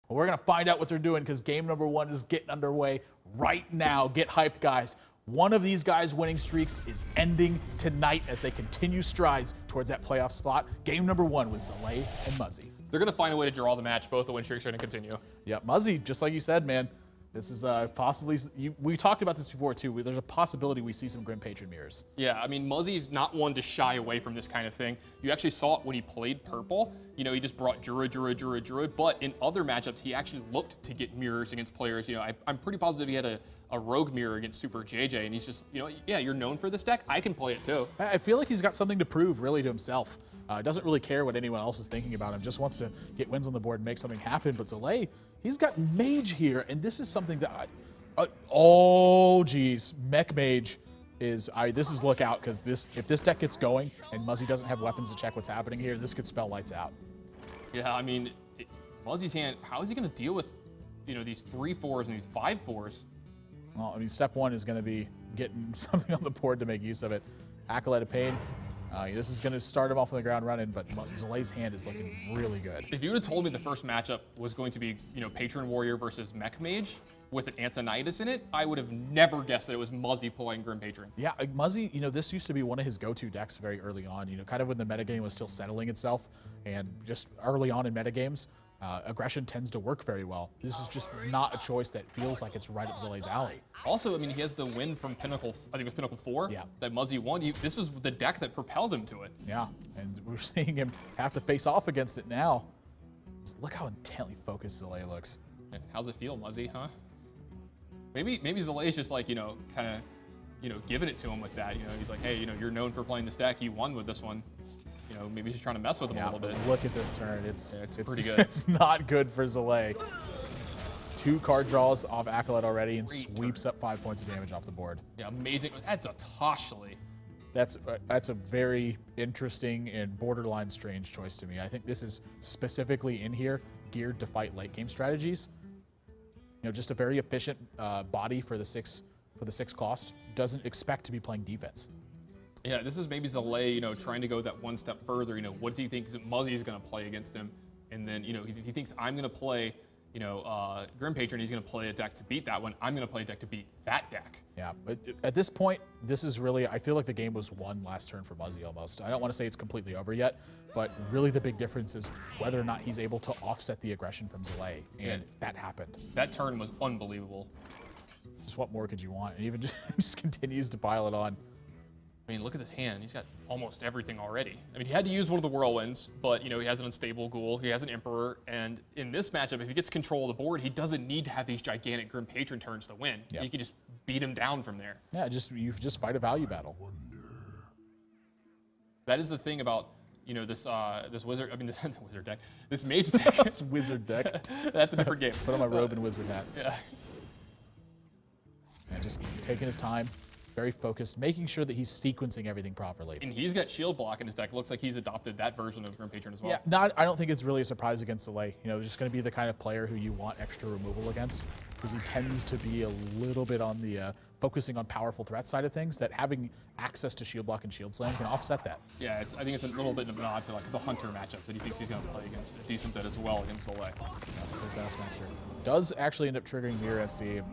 Well, we're going to find out what they're doing because game number 1 is getting underway right now. Get hyped, guys. One of these guys' winning streaks is ending tonight as they continue strides towards that playoff spot. Game number 1 with Zalae and Muzzy. They're going to find a way to draw the match. Both the win streaks are going to continue. Yeah, Muzzy, just like you said, man. This is possibly, we talked about this before too. There's a possibility we see some Grim Patron mirrors. Yeah, I mean, Muzzy's not one to shy away from this kind of thing. You actually saw it when he played purple. You know, he just brought Druid. But in other matchups, he actually looked to get mirrors against players. You know, I'm pretty positive he had a rogue mirror against Super JJ, and he's just, you know, yeah, you're known for this deck. I can play it too. I feel like he's got something to prove really to himself. Doesn't really care what anyone else is thinking about him. Just wants to get wins on the board and make something happen. But Zalae, he's got Mage here, and this is something that oh geez, Mech Mage is this is look out because if this deck gets going and Muzzy doesn't have weapons to check what's happening here, this could spell lights out. Yeah, I mean, Muzzy's hand, how is he going to deal with, you know, these 3/4s and these 5/4s? Well, I mean, step 1 is going to be getting something on the board to make use of it. Acolyte of Pain. This is going to start him off on the ground running, but Zalae's hand is looking really good. If you would have told me the first matchup was going to be, you know, Patron Warrior versus Mech Mage with an Antonidas in it, I would have never guessed that it was Muzzy playing Grim Patron. Yeah, Muzzy, you know, this used to be one of his go-to decks very early on, you know, kind of when the metagame was still settling itself, and just early on in metagames, aggression tends to work very well. This is just not a choice that feels like it's right up Zalae's alley. Also, I mean, he has the win from Pinnacle, I think it was Pinnacle 4, yeah, that Muzzy won. This was the deck that propelled him to it. Yeah, and we're seeing him have to face off against it now. Look how intently focused Zalae looks. And how's it feel, Muzzy, huh? Maybe Zalae's just like, you know, kind of, you know, giving it to him with that. You know, he's like, hey, you know, you're known for playing this deck. You won with this one. You know, maybe he's just trying to mess with him a little bit. Look at this turn. It's pretty good. It's not good for Zalae. 2 card draws off Acolyte already and sweeps up 5 points of damage off the board. Yeah, amazing. That's a Toshly. That's a very interesting and borderline strange choice to me. I think this is specifically in here geared to fight late game strategies. You know, just a very efficient body for the 6 cost. Doesn't expect to be playing defense. Yeah, this is maybe Zalae, you know, trying to go that one step further. You know, what does he think Muzzy is going to play against him? And then, you know, he thinks I'm going to play, you know, Grim Patron. He's going to play a deck to beat that one. I'm going to play a deck to beat that deck. Yeah, but at this point, this is really, I feel like the game was won last turn for Muzzy almost. I don't want to say it's completely over yet, but really the big difference is whether or not he's able to offset the aggression from Zalae, and that happened. That turn was unbelievable. Just what more could you want? And even just continues to pile it on. I mean, look at this hand. He's got almost everything already. I mean, he had to use one of the Whirlwinds, but, you know, he has an Unstable Ghoul, he has an Emperor, and in this matchup, if he gets control of the board, he doesn't need to have these gigantic Grim Patron turns to win. Yep. You can just beat him down from there. Yeah, you just fight a value battle. That is the thing about, you know, this wizard, I mean, this wizard deck, this mage deck. This wizard deck. That's a different game. Put on my robe and wizard hat. Yeah. And just taking his time. Very focused, making sure that he's sequencing everything properly. And he's got shield block in his deck. Looks like he's adopted that version of Grim Patron as well. Yeah, I don't think it's really a surprise against Zalae. You know, just going to be the kind of player who you want extra removal against, because he tends to be a little bit on the focusing on powerful threat side of things, that having access to shield block and shield slam can offset that. Yeah, I think it's a little bit of a nod to like the Hunter matchup that he thinks he's going to play against a decent bit as well against Zalae. Yeah, the Taskmaster does actually end up triggering Mirror SD,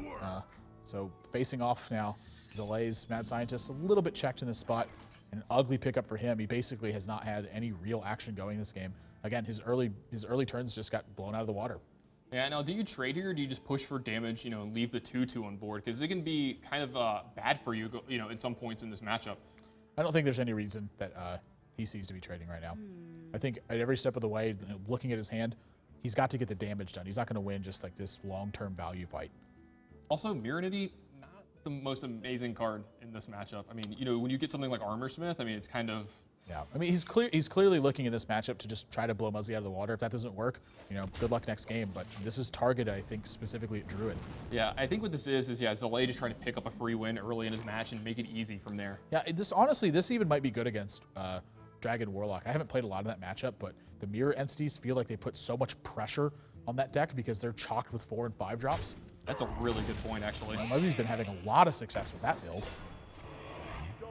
so facing off now. Zalae's Mad Scientist a little bit checked in this spot. An ugly pickup for him. He basically has not had any real action going this game. Again, his early turns just got blown out of the water. Yeah, now do you trade here or do you just push for damage, you know, and leave the 2/2 on board? Because it can be kind of bad for you, you know, at some points in this matchup. I don't think there's any reason that he sees to be trading right now. I think at every step of the way, looking at his hand, he's got to get the damage done. He's not going to win just like this long-term value fight. Also, Mirranity, the most amazing card in this matchup. I mean, you know, when you get something like Armor Smith, I mean, it's kind of... Yeah, I mean, he's clearly looking at this matchup to just try to blow Muzzy out of the water. If that doesn't work, you know, good luck next game. But this is targeted, I think, specifically at Druid. Yeah, I think what this is yeah, Zalae just trying to pick up a free win early in his match and make it easy from there. Yeah, honestly, this even might be good against Dragon Warlock. I haven't played a lot of that matchup, but the mirror entities feel like they put so much pressure on that deck because they're chocked with 4 and 5 drops. That's a really good point, actually. Muzzy's been having a lot of success with that build.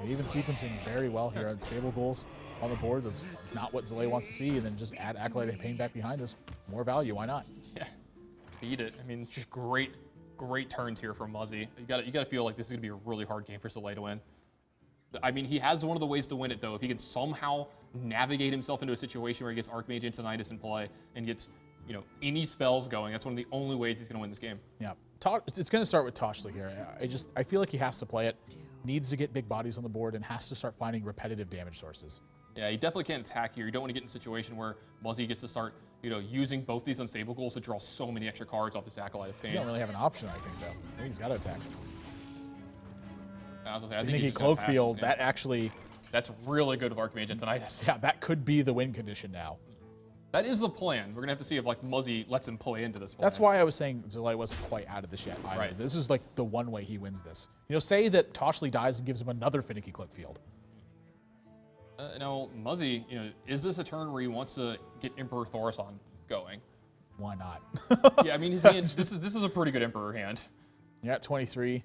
And even sequencing very well here. Unstable Ghouls on the board. That's not what Zalae wants to see. And then just add Acolyte and Pain back behind us. More value, why not? Yeah. beat it. I mean, just great turns here from Muzzy. You got to feel like this is gonna be a really hard game for Zalae to win. I mean, he has one of the ways to win it though. If he can somehow navigate himself into a situation where he gets Archmage Antonidas in play and gets, any spells going, that's one of the only ways he's gonna win this game. Yeah, it's gonna start with Toshli here. I feel like he has to play it, needs to get big bodies on the board, and has to start finding repetitive damage sources. Yeah, you definitely can't attack here. You don't want to get in a situation where Muzzy gets to start, using both these unstable goals to draw so many extra cards off this Acolyte of Pain. He don't really have an option, I think, though. I think he's got to attack. I think he Cloak Field, that actually... That's really good of Archmage Antonidas. Yeah, that could be the win condition now. That is the plan. We're going to have to see if, Muzzy lets him play into this plan. That's why I was saying Zalae wasn't quite out of this yet either. Right. This is, the one way he wins this. Say that Toshli dies and gives him another finicky Cloak Field. Now, Muzzy, is this a turn where he wants to get Emperor Thaurissan going? Why not? Yeah, I mean, his hand, this is a pretty good Emperor hand. You're at 23.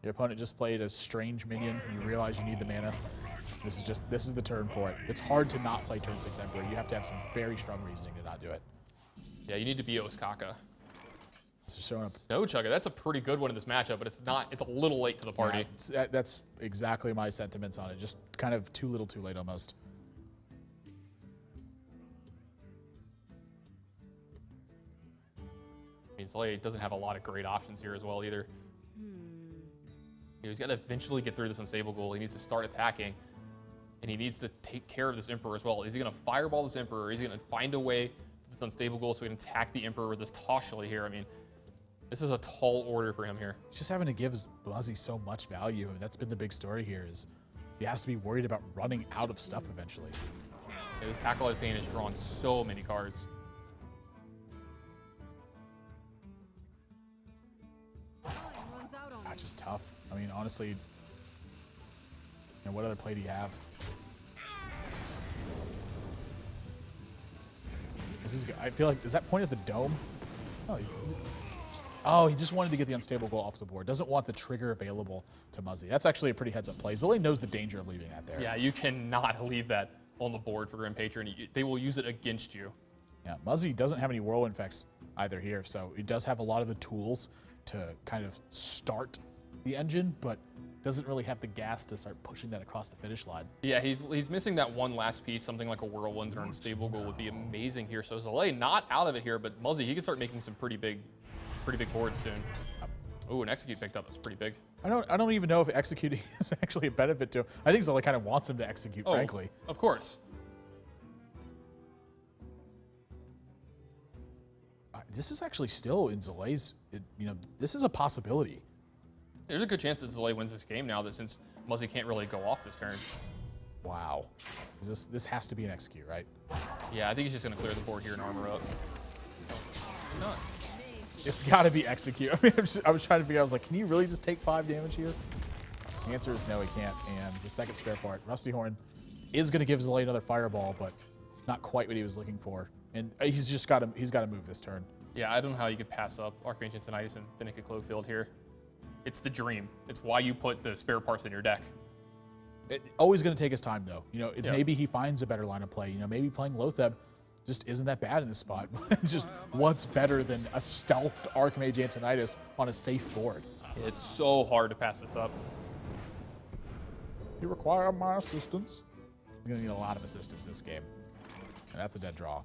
Your opponent just played a strange minion, and you realize you need the mana. This is the turn for it. It's hard to not play turn 6 Emperor. You have to have some very strong reasoning to not do it. Yeah, you need to be Oskaka. It's showing up. No, Chugga, that's a pretty good one in this matchup, but it's a little late to the party. Yeah, that's exactly my sentiments on it. Just kind of too little too late almost. I mean, Zalae doesn't have a lot of great options here as well either. He's got to eventually get through this unstable goal. He needs to start attacking, and he needs to take care of this Emperor as well. Is he going to fireball this Emperor, or is he going to find a way to this unstable goal so he can attack the Emperor with this Toshli here? I mean, this is a tall order for him here. He's just having to give Muzzy so much value. That's been the big story here, is he has to be worried about running out of stuff eventually. Yeah, this Acolyte of Pain has drawn so many cards. That's just tough. I mean, honestly, what other play do you have? I feel like, is that point at the dome? Oh, he just wanted to get the unstable goal off the board. Doesn't want the trigger available to Muzzy. That's actually a pretty heads-up play. Zalae knows the danger of leaving that there. Yeah, you cannot leave that on the board for Grim Patron. They will use it against you. Yeah, Muzzy doesn't have any Whirlwind effects either here, so he does have a lot of the tools to kind of start the engine, but doesn't really have the gas to start pushing that across the finish line. Yeah, he's missing that one last piece. Something like a Whirlwind or unstable goal would be amazing here. So Zalae not out of it here, but Muzzy, he can start making some pretty big boards soon. Oh, an execute picked up. That's pretty big. I don't even know if executing is actually a benefit to him. I think Zalae kind of wants him to execute, frankly. Of course. This is actually still in Zalae's, this is a possibility. There's a good chance that Zalae wins this game now, that since Muzzy can't really go off this turn. Wow. This has to be an execute, right? Yeah, I think he's just going to clear the board here and armor up. It's not. It's got to be execute. I mean, I was trying to figure out, I was like, can he really just take 5 damage here? The answer is no, he can't. And the second spare part, Rusty Horn, is going to give Zalae another fireball, but not quite what he was looking for. And he's got to move this turn. Yeah, I don't know how you could pass up Archmage Antonidas and Finicky Cloakfield here. It's the dream. It's why you put the spare parts in your deck. Always going to take his time, though. Maybe he finds a better line of play. Maybe playing Lotheb just isn't that bad in this spot. It's just what's better than a stealthed Archmage Antonidas on a safe board. It's so hard to pass this up. You require my assistance. He's going to need a lot of assistance this game. And that's a dead draw.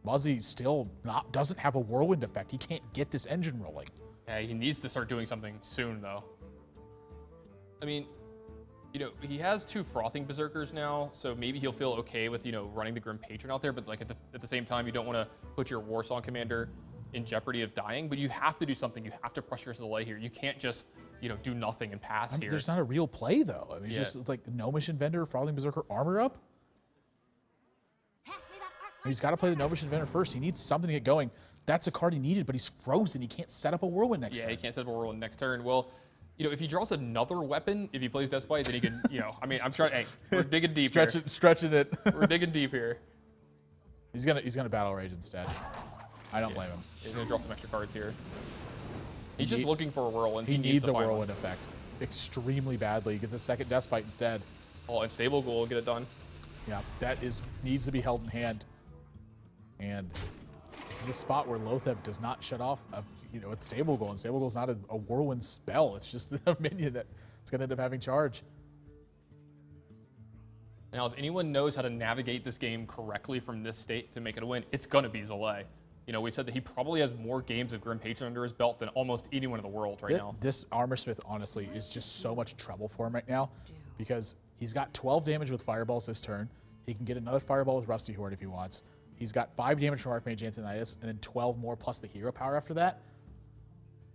Muzzy still doesn't have a Whirlwind effect. He can't get this engine rolling. Yeah, he needs to start doing something soon, though. I mean, he has 2 Frothing Berserkers now, so maybe he'll feel okay with, running the Grim Patron out there, but at the same time, you don't want to put your Warsong Commander in jeopardy of dying, but you have to do something. You have to pressure Zalae here. You can't just, do nothing and pass here. There's not a real play, though. I mean, it's just like Gnomish Inventor, Frothing Berserker, armor up. He's got to play the Gnomish Inventor first. He needs something to get going. That's a card he needed, but he's frozen. He can't set up a Whirlwind next turn. Yeah, he can't set up a Whirlwind next turn. Well, if he draws another weapon, if he plays Deathbite, then he can, I mean, I'm trying, hey, we're digging deep here. Stretching it. We're digging deep here. He's gonna Battle Rage instead. I don't blame him. He's gonna draw some extra cards here. He's just looking for a Whirlwind. He needs a Whirlwind effect extremely badly. He gets a second Deathbite instead. Oh, and Stable Goal will get it done. Yeah, that needs to be held in hand. And This is a spot where Lotheb does not shut off a stable goal, and stable goal is not a whirlwind spell. It's just a minion that's going to end up having charge. Now, if anyone knows how to navigate this game correctly from this state to make it a win, it's going to be Zalae. You know, we said that he probably has more games of Grim Patron under his belt than almost anyone in the world right now. This Armorsmith, honestly, is just so much trouble for him right now because he's got 12 damage with Fireballs this turn. He can get another Fireball with Rusty Horde if he wants. He's got 5 damage from Archmage Antonidas and then 12 more plus the hero power after that.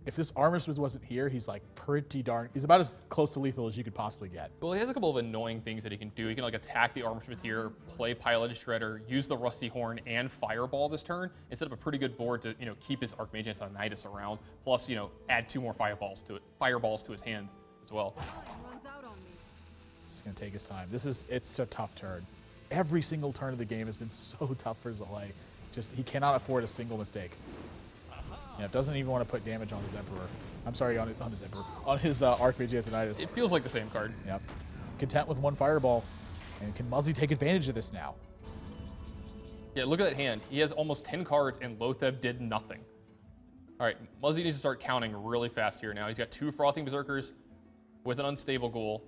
If this Armorsmith wasn't here, he's like pretty darn... He's about as close to lethal as you could possibly get. Well, he has a couple of annoying things that he can do. He can like attack the Armorsmith here, play Piloted Shredder, use the Rusty Horn and Fireball this turn, and set up a pretty good board to, keep his Archmage Antonidas around. Plus, add 2 more fireballs to his hand as well. This is going to take his time. It's a tough turn. Every single turn of the game has been so tough for Zalae. He cannot afford a single mistake. Yeah, doesn't even want to put damage on his Emperor. I'm sorry, on his Emperor. On his Archmage Antonidas. It feels like the same card. Yep. Content with 1 Fireball. And can Muzzy take advantage of this now? Yeah, look at that hand. He has almost 10 cards, and Lotheb did nothing. All right, Muzzy needs to start counting really fast here now. He's got 2 Frothing Berserkers with an Unstable Ghoul.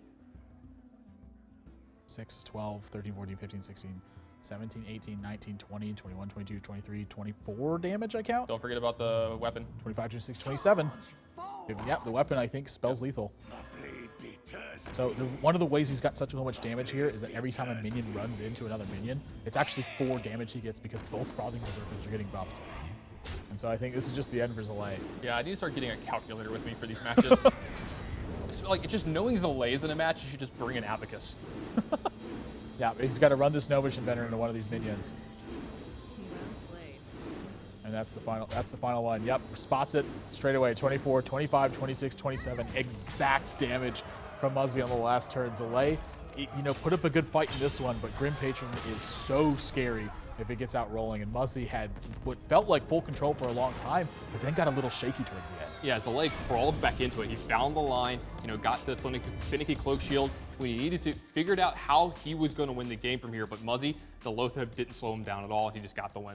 6, 12, 13, 14, 15, 16, 17, 18, 19, 20, 21, 22, 23, 24 damage, I count. Don't forget about the weapon. 25, 26, 27. Yeah, the weapon, I think, spells lethal. So one of the ways he's got such much damage here is that every time a minion runs into another minion, it's actually 4 damage he gets because both Frothing Berserkers are getting buffed. And so I think this is just the end for Zalae. Yeah, I need to start getting a calculator with me for these matches. It's just knowing Zalae is in a match, you should just bring an Abacus. Yeah, he's got to run this Novish Inventor into one of these minions. And that's the final one. Yep, spots it straight away. 24, 25, 26, 27. Exact damage from Muzzy on the last turn. Zalae, put up a good fight in this one, but Grim Patron is so scary if it gets out rolling. And Muzzy had what felt like full control for a long time, but then got a little shaky towards the end. Yeah, Zalae crawled back into it. He found the line, got the finicky Cloak Shield when he needed to, figured out how he was going to win the game from here. But Muzzy, the Lotheb didn't slow him down at all. He just got the win.